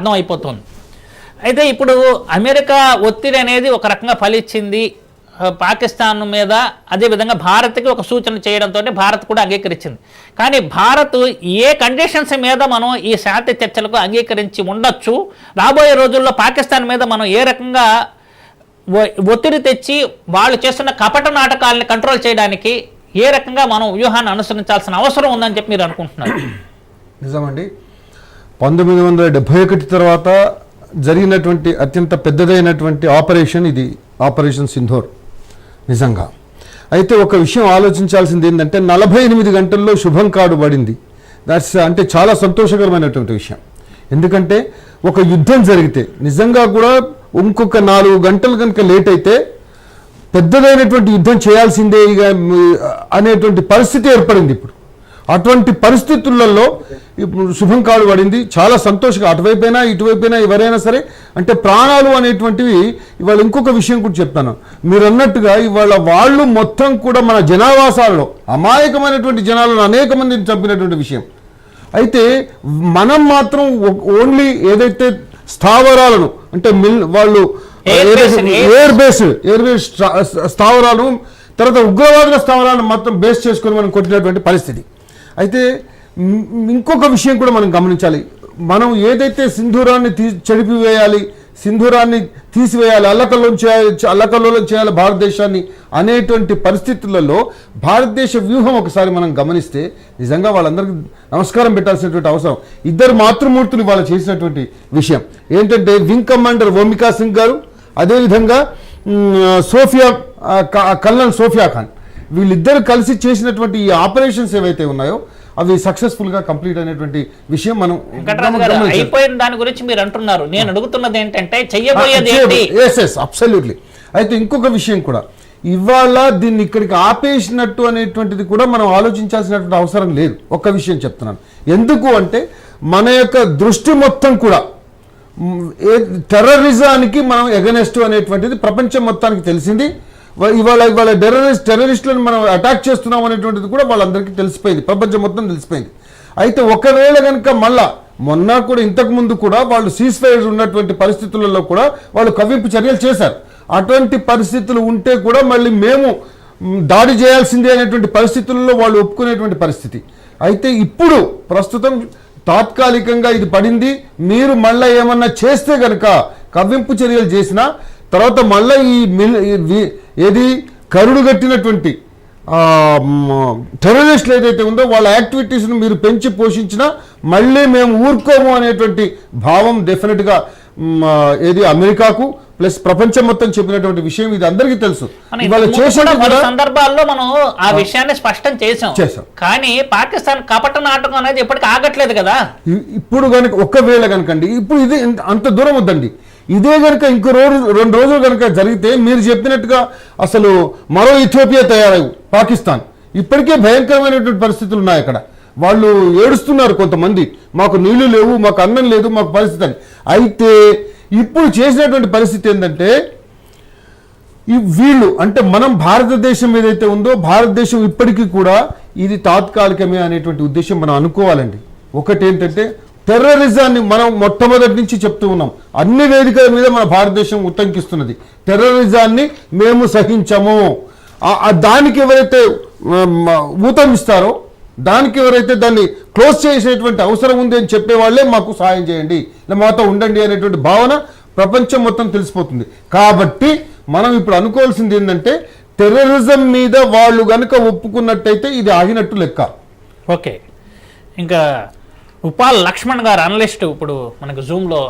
అర్థం అయిపోతుంది. అయితే ఇప్పుడు అమెరికా ఒత్తిడి అనేది ఒక రకంగా ఫలించింది పాకిస్తాన్ మీద, అదేవిధంగా భారత్కి ఒక సూచన చేయడంతో భారత్ కూడా అంగీకరించింది. కానీ భారత్ ఏ కండిషన్స్ మీద మనం ఈ శాంతి చర్చలకు అంగీకరించి ఉండొచ్చు, రాబోయే రోజుల్లో పాకిస్తాన్ మీద మనం ఏ రకంగా ఒత్తిడి తెచ్చి వాళ్ళు చేస్తున్న కపట నాటకాలని కంట్రోల్ చేయడానికి ఏ రకంగా మనం వ్యూహాన్ని అనుసరించాల్సిన అవసరం ఉందని చెప్పి మీరు అనుకుంటున్నారు? నిజమండి, 1971 తర్వాత జరిగినటువంటి అత్యంత పెద్దదైనటువంటి ఆపరేషన్ ఇది, ఆపరేషన్ సింధూర్. నిజంగా అయితే ఒక విషయం ఆలోచించాల్సింది ఏంటంటే 48 గంటల్లో శుభం కార్డు పడింది. దాట్స్ అంటే చాలా సంతోషకరమైనటువంటి విషయం. ఎందుకంటే ఒక యుద్ధం జరిగితే నిజంగా కూడా ఇంకొక 4 గంటలు కనుక లేట్ అయితే పెద్దదైనటువంటి యుద్ధం చేయాల్సిందే అనేటువంటి పరిస్థితి ఏర్పడింది. ఇప్పుడు అటువంటి పరిస్థితులలో ఇప్పుడు శుభం కార్డు పడింది. చాలా సంతోషంగా అటువైపోయినా ఇటువైపోయినా ఎవరైనా సరే, అంటే ప్రాణాలు అనేటువంటివి ఇవాళ ఇంకొక విషయం కూడా చెప్తాను. మీరు అన్నట్టుగా ఇవాళ వాళ్ళు మొత్తం కూడా మన జనావాసాలలో అమాయకమైనటువంటి జనాలను అనేక మందిని చంపినటువంటి విషయం. అయితే మనం మాత్రం ఓన్లీ ఏదైతే స్థావరాలను అంటే వాళ్ళు ఎయిర్ బేస్ స్థావరాలను, తర్వాత ఉగ్రవాదుల స్థావరాలను మొత్తం బేస్ చేసుకొని మనం కొట్టినటువంటి పరిస్థితి. అయితే ఇంకొక విషయం కూడా మనం గమనించాలి. మనం ఏదైతే సింధూరాన్ని చెడిపివేయాలి, సింధూరాన్ని తీసివేయాలి, అల్లకల్లోలం చేయాలి భారతదేశాన్ని అనేటువంటి పరిస్థితులలో భారతదేశ వ్యూహం ఒకసారి మనం గమనిస్తే నిజంగా వాళ్ళందరికీ నమస్కారం పెట్టాల్సినటువంటి అవసరం. 2 మాతృమూర్తులు వాళ్ళు చేసినటువంటి విషయం ఏంటంటే వింగ్ కమాండర్ ఓమికా సింగ్ గారు, అదేవిధంగా కల్నల్ సోఫియా ఖాన్, వీళ్ళిద్దరు కలిసి చేసినటువంటి ఈ ఆపరేషన్స్ ఏవైతే ఉన్నాయో అవి సక్సెస్ఫుల్ గా కంప్లీట్ అయినటువంటి విషయం మనం అయిపోయిన దాని గురించి మీరు అంటున్నారు. నేను అడుగుతున్నది ఏంటంటే చెయ్యబోయేది ఏంటి? అబ్సల్యూట్లీ. అయితే ఇంకొక విషయం కూడా, ఇవాళ దీన్ని ఇక్కడికి ఆపేసినట్టు అనేటువంటిది కూడా మనం ఆలోచించాల్సినటువంటి అవసరం లేదు. ఒక్క విషయం చెప్తున్నాను. ఎందుకు అంటే మన యొక్క దృష్టి మొత్తం కూడా టెర్రరిజానికి మనం ఎగనెస్ట్ అనేటువంటిది ప్రపంచం మొత్తానికి తెలిసింది. ఇవాళ టెర్రరిస్టులను మనం అటాక్ చేస్తున్నాం అనేటువంటిది కూడా వాళ్ళందరికీ తెలిసిపోయింది, ప్రపంచం మొత్తం తెలిసిపోయింది. అయితే ఒకవేళ కనుక మళ్ళా మొన్న కూడా ఇంతకు ముందు కూడా వాళ్ళు సీజ్ ఫైర్ ఉన్నటువంటి పరిస్థితులలో కూడా వాళ్ళు కవ్వింపు చర్యలు చేశారు. అటువంటి పరిస్థితులు ఉంటే కూడా మళ్ళీ మేము దాడి చేయాల్సిందే అనేటువంటి పరిస్థితుల్లో వాళ్ళు ఒప్పుకునేటువంటి పరిస్థితి. అయితే ఇప్పుడు ప్రస్తుతం తాత్కాలికంగా ఇది పడింది. మీరు మళ్ళీ ఏమన్నా చేస్తే కనుక కవ్వింపు చర్యలు చేసినా తర్వాత మళ్ళీ ఏది కరుడు కట్టినటువంటి టెర్రరిస్టులు ఏదైతే ఉందో వాళ్ళ యాక్టివిటీస్ను మీరు పెంచి పోషించినా మళ్ళీ మేము ఊరుకోము అనేటువంటి భావం డెఫినెట్గా ఏది అమెరికాకు ప్లస్ ప్రపంచం మొత్తం చెప్పినటువంటి విషయం ఇది అందరికీ తెలుసు. సందర్భాల్లో మనం ఆ విషయాన్ని స్పష్టం చేసాం. కానీ పాకిస్తాన్ కపట నాటకం అనేది ఎప్పటికీ ఆగట్లేదు కదా. ఇప్పుడు కనుక ఒకవేళ కనుకండి ఇప్పుడు ఇది అంత దూరం వద్దండి, ఇదే కనుక ఇంకో 2 రోజులు కనుక జరిగితే మీరు చెప్పినట్టుగా అసలు మరో ఇథియోపియా తయారవు పాకిస్తాన్. ఇప్పటికే భయంకరమైనటువంటి పరిస్థితులు ఉన్నాయి అక్కడ. వాళ్ళు ఏడుస్తున్నారు కొంతమంది, మాకు నీళ్లు లేవు, మాకు అన్నం లేదు, మాకు పరిస్థితి అని. అయితే ఇప్పుడు చేసినటువంటి పరిస్థితి ఏంటంటే వీళ్ళు అంటే మనం భారతదేశం ఏదైతే ఉందో భారతదేశం ఇప్పటికీ కూడా ఇది తాత్కాలికమే అనేటువంటి ఉద్దేశం మనం అనుకోవాలండి. ఒకటి ఏంటంటే టెర్రరిజాన్ని మనం మొట్టమొదటి నుంచి చెప్తూ ఉన్నాం, అన్ని వేదికల మీద మన భారతదేశం ఉటంకిస్తున్నది. టెర్రరిజాన్ని మేము సహించము, దానికి ఎవరైతే ఊతమిస్తారో, దానికి ఎవరైతే దాన్ని క్లోజ్ చేసేటువంటి అవసరం ఉంది అని చెప్పే వాళ్ళే మాకు సహాయం చేయండి, మాతో ఉండండి అనేటువంటి భావన ప్రపంచం మొత్తం తెలిసిపోతుంది. కాబట్టి మనం ఇప్పుడు అనుకోవాల్సింది ఏంటంటే టెర్రరిజం మీద వాళ్ళు గనుక ఒప్పుకున్నట్టయితే ఇది ఆగినట్టు లెక్క. ఓకే, ఇంకా ఉపాల్ లక్ష్మణ్ గారు అనలిస్ట్ ఇప్పుడు మనకు జూమ్లో